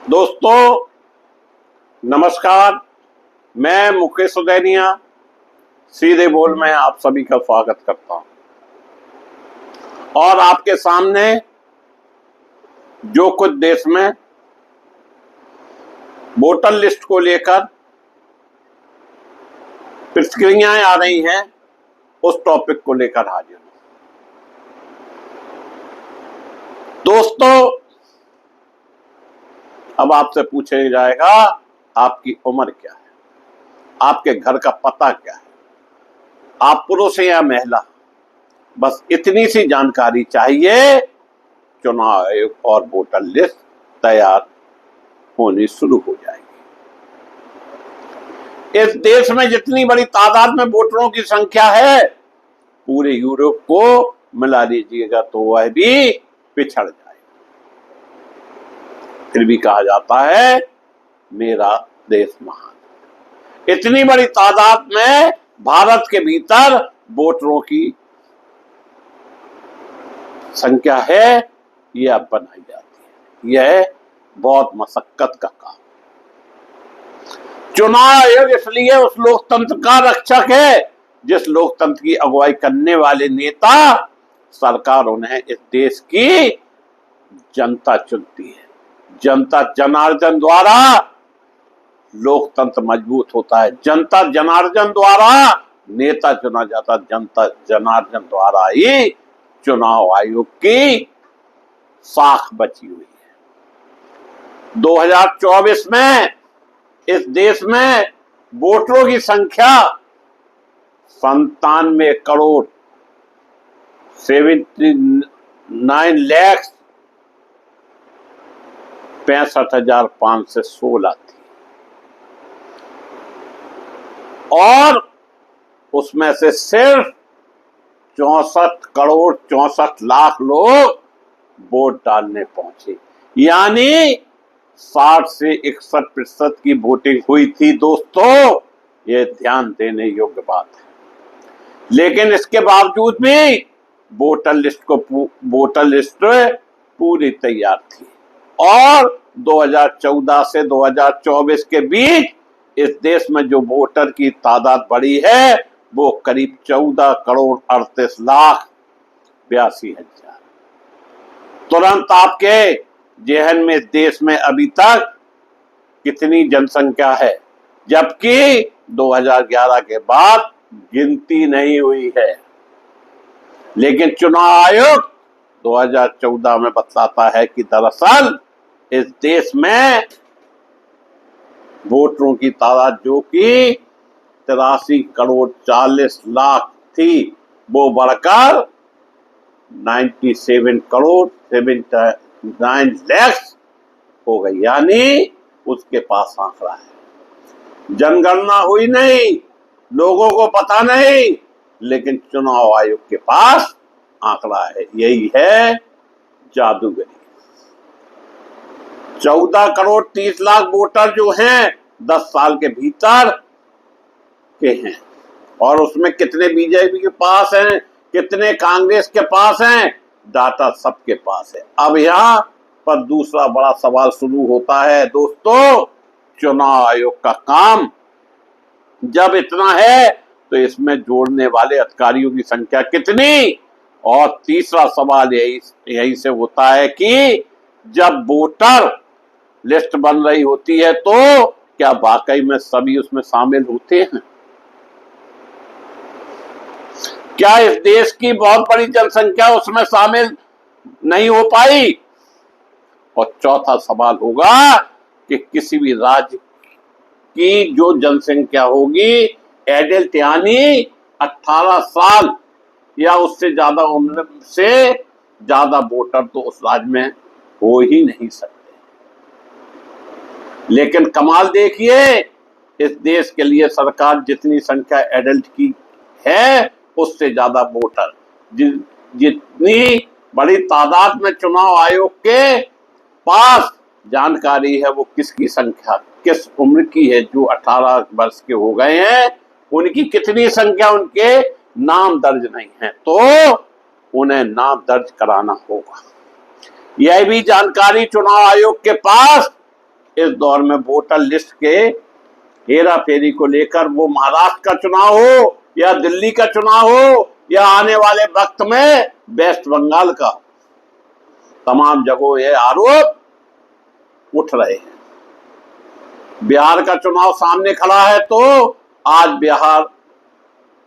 दोस्तों नमस्कार। मैं मुकेश सुदैनिया सीधे बोल में आप सभी का स्वागत करता हूं और आपके सामने जो कुछ देश में वोटर लिस्ट को लेकर प्रतिक्रियाएं आ रही हैं उस टॉपिक को लेकर हाजिर हूं। दोस्तों अब आपसे पूछा जाएगा आपकी उम्र क्या है, आपके घर का पता क्या है, आप पुरुष हैं या महिला, बस इतनी सी जानकारी चाहिए। चुनाव आयोग और वोटर लिस्ट तैयार होनी शुरू हो जाएगी। इस देश में जितनी बड़ी तादाद में वोटरों की संख्या है पूरे यूरोप को मिला लीजिएगा तो वह भी पिछड़ जाए। फिर भी कहा जाता है मेरा देश महान। इतनी बड़ी तादाद में भारत के भीतर वोटरों की संख्या है, यह अब बनाई जाती है। यह बहुत मशक्कत का काम। चुनाव आयोग इसलिए उस लोकतंत्र का रक्षक है जिस लोकतंत्र की अगुवाई करने वाले नेता सरकार उन्हें इस देश की जनता चुनती है। जनता जनार्दन द्वारा लोकतंत्र मजबूत होता है। जनता जनार्दन द्वारा नेता चुना जाता। जनता जनार्दन द्वारा ही चुनाव आयोग की साख बची हुई है। 2024 में इस देश में वोटरों की संख्या 97 करोड़ 79 लाख 65,516 थी और उसमें से सिर्फ 64 करोड़ 64 लाख लोग वोट डालने पहुंचे, यानी 60 से 61% की वोटिंग हुई थी। दोस्तों ये ध्यान देने योग्य बात है। लेकिन इसके बावजूद भी वोटर लिस्ट पूरी तैयार थी और 2014 से 2024 के बीच इस देश में जो वोटर की तादाद बढ़ी है वो करीब 14 करोड़ 38 लाख 82 हजार। तुरंत आपके जहन में देश में अभी तक कितनी जनसंख्या है, जबकि 2011 के बाद गिनती नहीं हुई है। लेकिन चुनाव आयोग 2014 में बताता है कि दरअसल इस देश में वोटरों की तादाद जो कि 83 करोड़ 40 लाख थी वो बढ़कर 97 करोड़ 79 लाख हो गई, यानी उसके पास आंकड़ा है। जनगणना हुई नहीं, लोगों को पता नहीं, लेकिन चुनाव आयोग के पास आंकड़ा है। यही है जादूगरी। 14 करोड़ 30 लाख वोटर जो हैं 10 साल के भीतर के हैं और उसमें कितने बीजेपी के पास हैं, कितने कांग्रेस के पास हैं, डाटा सबके पास है। अब यहाँ पर दूसरा बड़ा सवाल शुरू होता है। दोस्तों चुनाव आयोग का काम जब इतना है तो इसमें जोड़ने वाले अधिकारियों की संख्या कितनी? और तीसरा सवाल यही से होता है कि जब वोटर लिस्ट बन रही होती है तो क्या वाकई में सभी उसमें शामिल होते हैं? क्या इस देश की बहुत बड़ी जनसंख्या उसमें शामिल नहीं हो पाई? और चौथा सवाल होगा कि किसी भी राज्य की जो जनसंख्या होगी एडल्ट यानी 18 साल या उससे ज्यादा उम्र से ज्यादा वोटर तो उस राज्य में हो ही नहीं सकते। लेकिन कमाल देखिए, इस देश के लिए सरकार जितनी संख्या एडल्ट की है उससे ज्यादा वोटर, जितनी बड़ी तादाद में चुनाव आयोग के पास जानकारी है वो किसकी संख्या किस उम्र की है, जो 18 वर्ष के हो गए हैं उनकी कितनी संख्या उनके नाम दर्ज नहीं है, तो उन्हें नाम दर्ज कराना होगा। यह भी जानकारी चुनाव आयोग के पास इस दौर में वोटर लिस्ट के हेरा फेरी को लेकर, वो महाराष्ट्र का चुनाव हो या दिल्ली का चुनाव हो या आने वाले वक्त में वेस्ट बंगाल का, तमाम जगहों ये आरोप उठ रहे हैं। बिहार का चुनाव सामने खड़ा है तो आज बिहार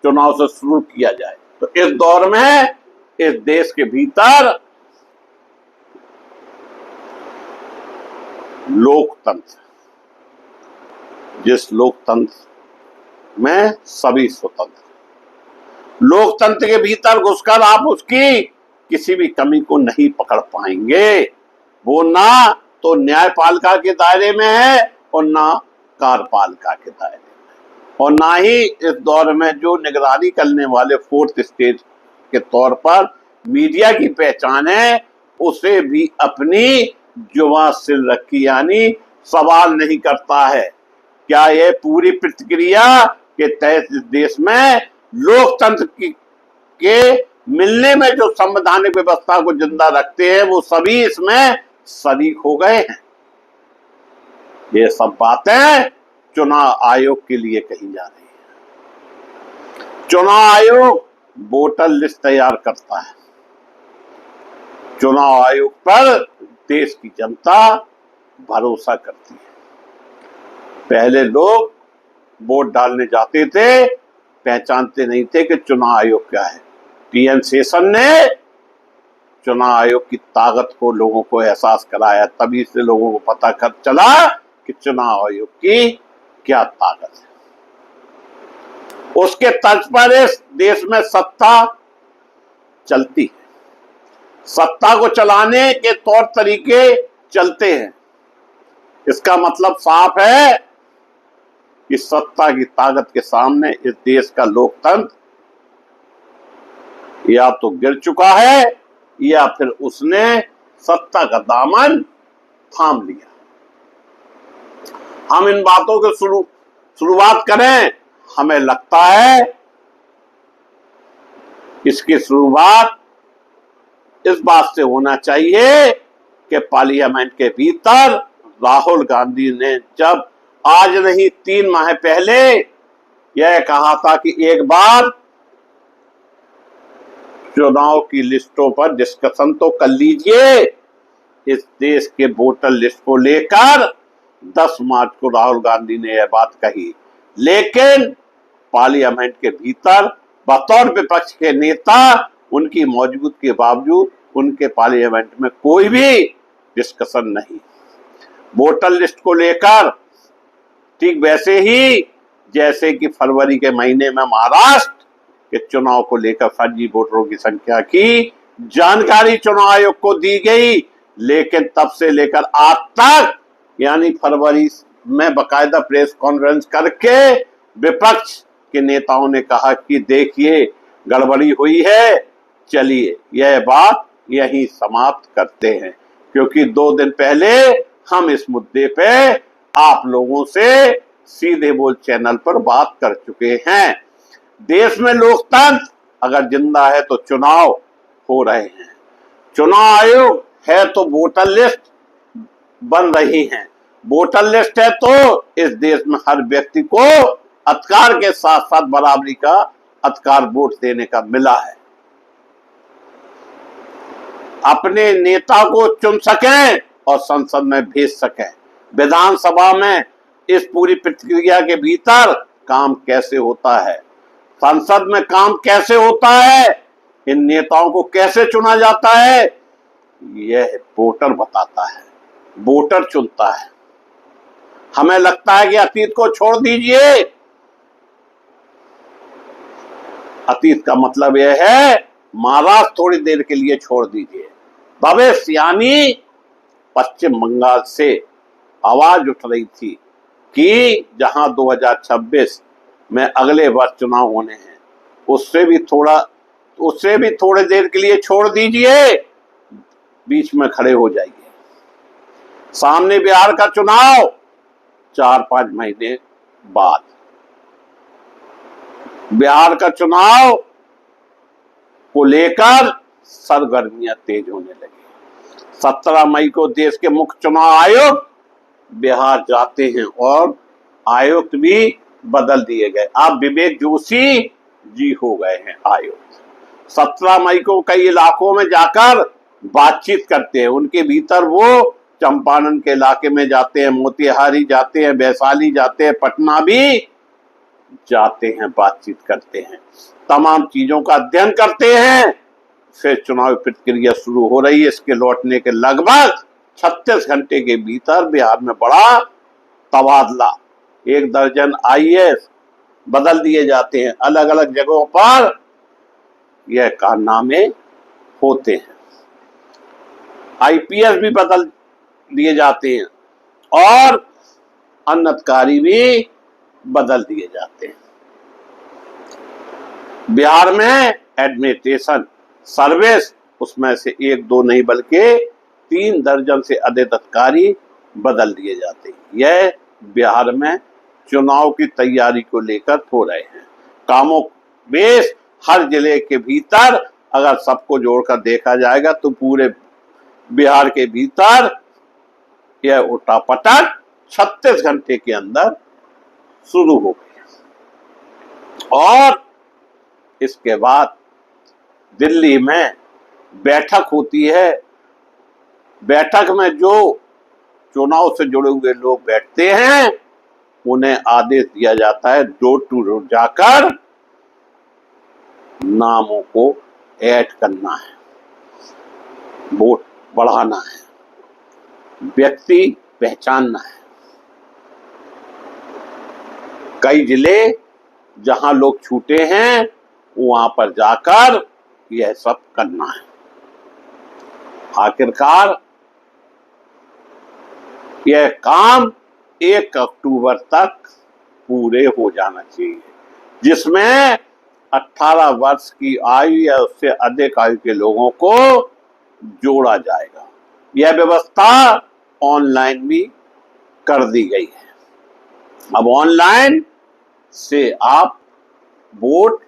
चुनाव से शुरू किया जाए। तो इस दौर में इस देश के भीतर लोकतंत्र, जिस लोकतंत्र में सभी स्वतंत्र, लोकतंत्र के भीतर घुसकर आप उसकी किसी भी कमी को नहीं पकड़ पाएंगे। वो ना तो न्यायपालिका के दायरे में है और ना कार्यपालिका के दायरे में, और ना ही इस दौर में जो निगरानी करने वाले फोर्थ स्टेज के तौर पर मीडिया की पहचान है, उसे भी अपनी जुबान सिल रखी, यानी सवाल नहीं करता है। क्या यह पूरी प्रतिक्रिया के तहत इस देश में लोकतंत्र के मिलने में जो संवैधानिक व्यवस्था को जिंदा रखते हैं, वो सभी इसमें शरीक हो गए हैं। ये सब बातें चुनाव आयोग के लिए कही जा रही है। चुनाव आयोग वोटर लिस्ट तैयार करता है। चुनाव आयोग पर देश की जनता भरोसा करती है। पहले लोग वोट डालने जाते थे, पहचानते नहीं थे कि चुनाव आयोग क्या है। टी.एन. शेषन ने चुनाव आयोग की ताकत को लोगों को एहसास कराया, तभी से लोगों को पता कर चला कि चुनाव आयोग की क्या ताकत है। उसके तर्ज पर इस देश में सत्ता चलती है। सत्ता को चलाने के तौर तरीके चलते हैं। इसका मतलब साफ है कि सत्ता की ताकत के सामने इस देश का लोकतंत्र या तो गिर चुका है या फिर उसने सत्ता का दामन थाम लिया। हम इन बातों की शुरुआत करें, हमें लगता है इसकी शुरुआत इस बात से होना चाहिए कि पार्लियामेंट के भीतर राहुल गांधी ने जब आज नहीं 3 माह पहले यह कहा था कि एक बार चुनाव की लिस्टों पर डिस्कशन तो कर लीजिए। इस देश के वोटर लिस्ट को लेकर 10 मार्च को राहुल गांधी ने यह बात कही, लेकिन पार्लियामेंट के भीतर बतौर विपक्ष के नेता उनकी मौजूदगी के बावजूद उनके पार्लियामेंट में कोई भी डिस्कशन नहीं। वोटर लिस्ट को लेकर ठीक वैसे ही जैसे कि फरवरी के महीने में महाराष्ट्र के चुनाव को लेकर फर्जी वोटरों की संख्या की जानकारी चुनाव आयोग को दी गई, लेकिन तब से लेकर आज तक यानी फरवरी में बकायदा प्रेस कॉन्फ्रेंस करके विपक्ष के नेताओं ने कहा कि देखिए गड़बड़ी हुई है, चलिए यह बात यहीं समाप्त करते हैं, क्योंकि 2 दिन पहले हम इस मुद्दे पे आप लोगों से सीधे बोल चैनल पर बात कर चुके हैं। देश में लोकतंत्र अगर जिंदा है तो चुनाव हो रहे हैं, चुनाव आयोग है तो वोटर लिस्ट बन रही हैं, वोटर लिस्ट है तो इस देश में हर व्यक्ति को अधिकार के साथ साथ बराबरी का अधिकार वोट देने का मिला है। अपने नेता को चुन सकें और संसद में भेज सकें। विधानसभा में इस पूरी प्रक्रिया के भीतर काम कैसे होता है, संसद में काम कैसे होता है, इन नेताओं को कैसे चुना जाता है, यह वोटर बताता है, वोटर चुनता है। हमें लगता है कि अतीत को छोड़ दीजिए। अतीत का मतलब यह है महाराष्ट्र थोड़ी देर के लिए छोड़ दीजिए। भविष्य यानी पश्चिम बंगाल से आवाज उठ रही थी कि जहां 2026 में अगले वर्ष चुनाव होने हैं, उससे भी थोड़ी देर के लिए छोड़ दीजिए, बीच में खड़े हो जाइए। सामने बिहार का चुनाव 4-5 महीने बाद, बिहार का चुनाव को लेकर सरगर्मियां तेज होने लगी। 17 मई को देश के मुख्य चुनाव आयुक्त बिहार जाते हैं और आयुक्त भी बदल दिए गए। अब विवेक जोशी जी हो गए हैं आयुक्त। 17 मई को कई इलाकों में जाकर बातचीत करते हैं। उनके भीतर वो चंपारण के इलाके में जाते हैं, मोतिहारी जाते हैं, वैशाली जाते हैं, पटना भी जाते हैं, बातचीत करते हैं, तमाम चीजों का अध्ययन करते हैं। फिर चुनावी प्रक्रिया शुरू हो रही है। इसके लौटने के लगभग 36 घंटे के भीतर बिहार में बड़ा तबादला, 1 दर्जन आईएएस बदल दिए जाते हैं। अलग अलग जगहों पर यह कारनामे होते हैं। आईपीएस भी बदल दिए जाते हैं और अन्य अधिकारी भी बदल दिए जाते हैं। बिहार में एडमिनिस्ट्रेशन सर्विस, उसमें से 1-2 नहीं बल्कि 3 दर्जन से अधिक अधिकारी बदल दिए जाते हैं। यह बिहार में चुनाव की तैयारी को लेकर हो रहे हैं कामों बेस। हर जिले के भीतर अगर सबको जोड़कर देखा जाएगा तो पूरे बिहार के भीतर यह उठापटक 36 घंटे के अंदर शुरू हो गई। और इसके बाद दिल्ली में बैठक होती है। बैठक में जो चुनाव से जुड़े हुए लोग बैठते हैं उन्हें आदेश दिया जाता है डोर टू डोर जाकर नामों को ऐड करना है, वोट बढ़ाना है, व्यक्ति पहचानना है। कई जिले जहां लोग छूटे हैं वहां पर जाकर यह सब करना है। आखिरकार यह काम 1 अक्टूबर तक पूरे हो जाना चाहिए, जिसमें 18 वर्ष की आयु या उससे अधिक आयु के लोगों को जोड़ा जाएगा। यह व्यवस्था ऑनलाइन भी कर दी गई है। अब ऑनलाइन से आप वोट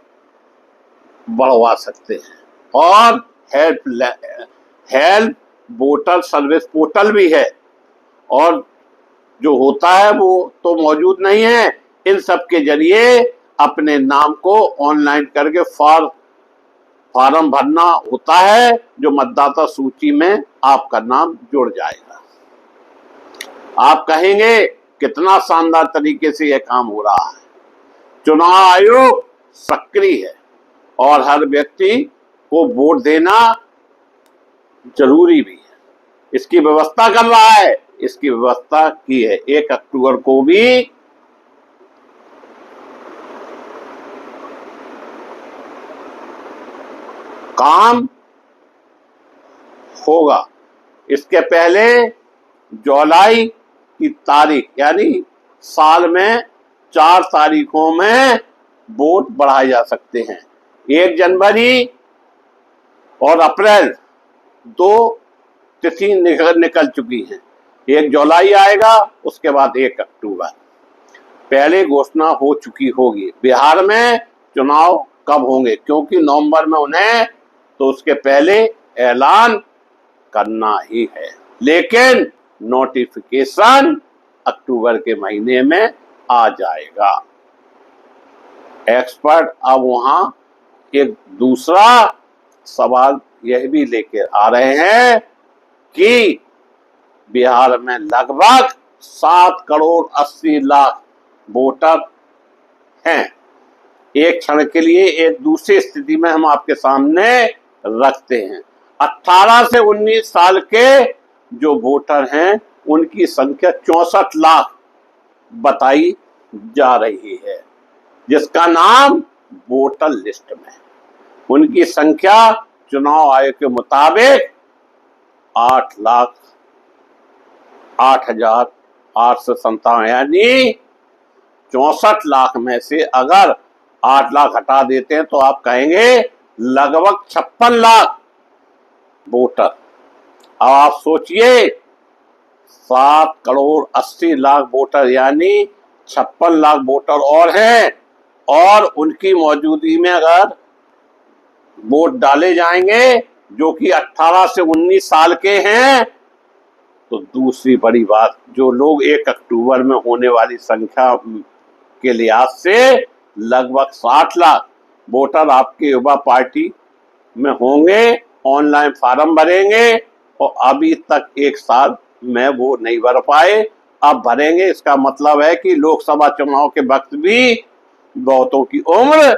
बढ़वा सकते हैं और हेल्प वोटर सर्विस पोर्टल भी है, और जो होता है वो तो मौजूद नहीं है। इन सब के जरिए अपने नाम को ऑनलाइन करके फार्म भरना होता है, जो मतदाता सूची में आपका नाम जुड़ जाएगा। आप कहेंगे कितना शानदार तरीके से यह काम हो रहा है। चुनाव आयोग सक्रिय है और हर व्यक्ति को वोट देना जरूरी भी है। इसकी व्यवस्था कर रहा है, इसकी व्यवस्था की है। 1 अक्टूबर को भी काम होगा। इसके पहले जुलाई की तारीख यानी साल में 4 तारीखों में वोट बढ़ाए जा सकते हैं। 1 जनवरी और अप्रैल 2 तिथि निकल चुकी हैं। 1 जुलाई आएगा, उसके बाद 1 अक्टूबर पहले घोषणा हो चुकी होगी। बिहार में चुनाव कब होंगे, क्योंकि नवंबर में उन्हें तो उसके पहले ऐलान करना ही है, लेकिन नोटिफिकेशन अक्टूबर के महीने में आ जाएगा। एक्सपर्ट अब वहां एक दूसरा सवाल यह भी लेकर आ रहे हैं कि बिहार में लगभग 7 करोड़ 80 लाख वोटर हैं। एक क्षण के लिए एक दूसरी स्थिति में हम आपके सामने रखते हैं। 18 से 19 साल के जो वोटर हैं उनकी संख्या 64 लाख बताई जा रही है, जिसका नाम वोटर लिस्ट में। उनकी संख्या चुनाव आयोग के मुताबिक 8,08,857, यानी 64 लाख में से अगर 8 लाख हटा देते हैं तो आप कहेंगे लगभग 56 लाख वोटर। अब आप सोचिए 7 करोड़ 80 लाख वोटर यानी 56 लाख वोटर और हैं, और उनकी मौजूदगी में अगर वोट डाले जाएंगे जो कि 18 से 19 साल के हैं तो दूसरी बड़ी बात, जो लोग 1 अक्टूबर में होने वाली संख्या के लिहाज से लगभग 60 लाख वोटर आपके युवा पार्टी में होंगे, ऑनलाइन फार्म भरेंगे और अभी तक 1 साल में वो नहीं भर पाए, अब भरेंगे। इसका मतलब है कि लोकसभा चुनाव के वक्त भी बहुतों की उम्र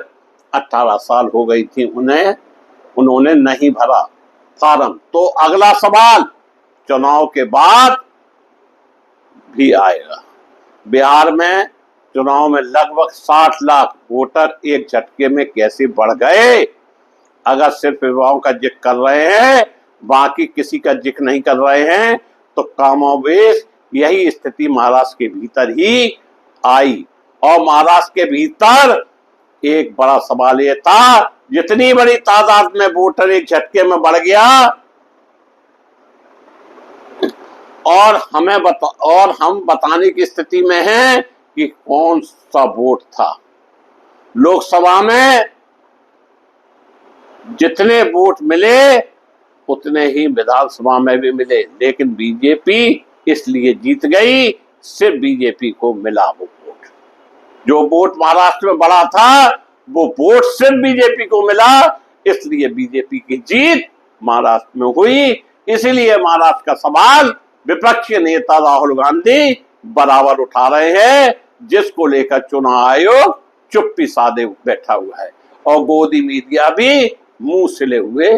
18 साल हो गई थी, उन्होंने नहीं भरा फार्म। तो अगला सवाल चुनाव के बाद भी आएगा। बिहार में चुनाव में लगभग 60 लाख वोटर एक झटके में कैसे बढ़ गए? अगर सिर्फ युवाओं का जिक्र कर रहे हैं, बाकी किसी का जिक्र नहीं कर रहे हैं, तो कमोबेश यही स्थिति महाराष्ट्र के भीतर ही आई। और महाराष्ट्र के भीतर एक बड़ा सवाल यह था, जितनी बड़ी तादाद में वोटर एक झटके में बढ़ गया और हम बताने की स्थिति में हैं कि कौन सा वोट था। लोकसभा में जितने वोट मिले उतने ही विधानसभा में भी मिले, लेकिन बीजेपी इसलिए जीत गई, सिर्फ बीजेपी को मिला वो वोट। जो वोट महाराष्ट्र में बढ़ा था वो वोट सिर्फ बीजेपी को मिला, इसलिए बीजेपी की जीत महाराष्ट्र में हुई। इसीलिए महाराष्ट्र का सवाल विपक्षी नेता राहुल गांधी बराबर उठा रहे हैं, जिसको लेकर चुनाव आयोग चुप्पी साधे बैठा हुआ है और गोदी मीडिया भी मुंह सिले हुए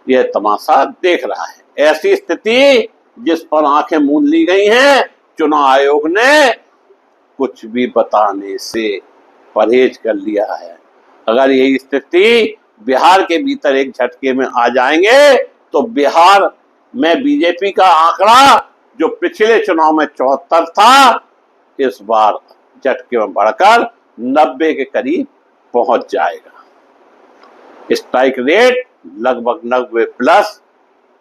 यह तमाशा देख रहा है। ऐसी स्थिति जिस पर आंखें मूंद ली गई हैं, चुनाव आयोग ने कुछ भी बताने से परहेज कर लिया है। अगर यही स्थिति बिहार के भीतर एक झटके में आ जाएंगे तो बिहार में बीजेपी का आंकड़ा जो पिछले चुनाव में 74 था, इस बार झटके में बढ़कर 90 के करीब पहुंच जाएगा। स्ट्राइक रेट लगभग 90 प्लस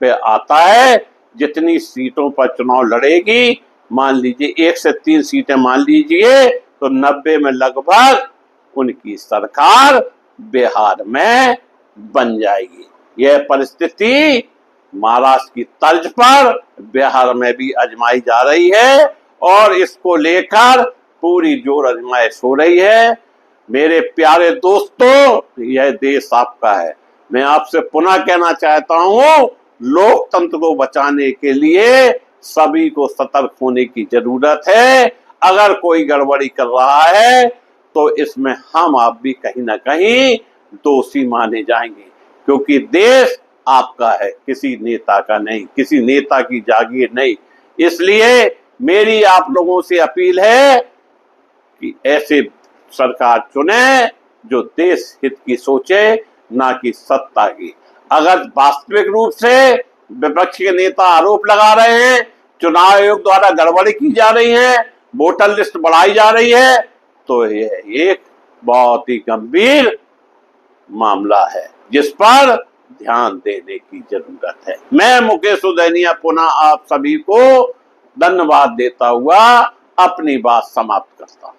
पे आता है। जितनी सीटों पर चुनाव लड़ेगी, मान लीजिए 1 से 3 सीटें मान लीजिए, तो 90 में लगभग उनकी सरकार बिहार में बन जाएगी। यह परिस्थिति महाराष्ट्र की तर्ज पर बिहार में भी आजमाई जा रही है और इसको लेकर पूरी जोर आजमाइश हो रही है। मेरे प्यारे दोस्तों, यह देश आपका है। मैं आपसे पुनः कहना चाहता हूं, लोकतंत्र को बचाने के लिए सभी को सतर्क होने की जरूरत है। अगर कोई गड़बड़ी कर रहा है तो इसमें हम आप भी कहीं ना कहीं दोषी माने जाएंगे, क्योंकि देश आपका है, किसी नेता का नहीं, किसी नेता की जागीर नहीं। इसलिए मेरी आप लोगों से अपील है कि ऐसे सरकार चुने जो देश हित की सोचे, ना कि सत्ता की। अगर वास्तविक रूप से विपक्ष के नेता आरोप लगा रहे हैं, चुनाव आयोग द्वारा गड़बड़ी की जा रही है, वोटर लिस्ट बढ़ाई जा रही है, तो यह एक बहुत ही गंभीर मामला है जिस पर ध्यान देने की जरूरत है। मैं मुकेश उदैनिया पुनः आप सभी को धन्यवाद देता हुआ अपनी बात समाप्त करता हूं।